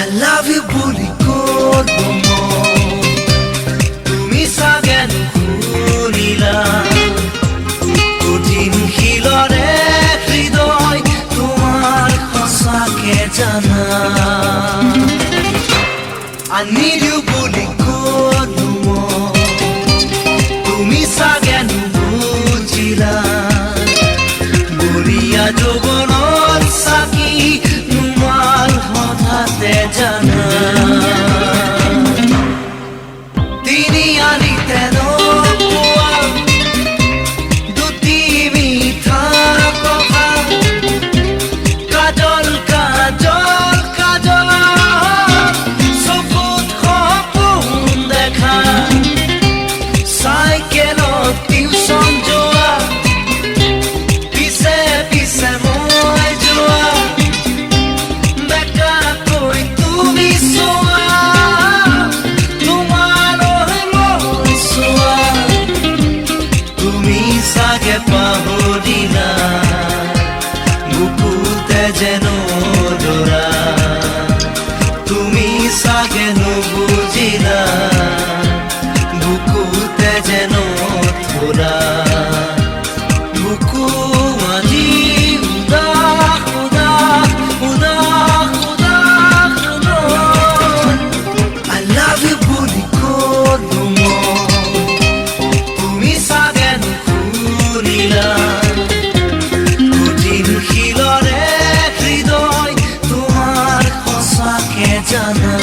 I love you বুলি কলো তুমি চাগে নুশুনিলা কঠিন শিলৰে হৃদয় তোমাৰ সঁচাকে জানা I need you বুলি কলো তুমি চাগে নুবুজিলা বৰিয়া যৌৱনৰ চাকি নুমাল হঠাতে জানা তিনি আলিতে নোপোৱা দুটি মিঠা কথা কাজল কাজল কাজল চকুত সপোন দেখা চাইকেলত টিউচন যোৱা পিছে পিছে মই যোৱা বেকাকৈ তুমি চোৱা তোমালৈ মই চোৱা তুমি চাগে পাহৰিলা বুকুতে যেন দৰা তুমি চাগে নুবুজিলা বুকুতে যেন থোৰা বুকু আজি উদাস উদাস উদাস উদাস I love you বুলি কলো তুমি চাগে নুশুনিলা কঠিন শিলৰে হৃদয় তোমাৰ সঁচাকে জানা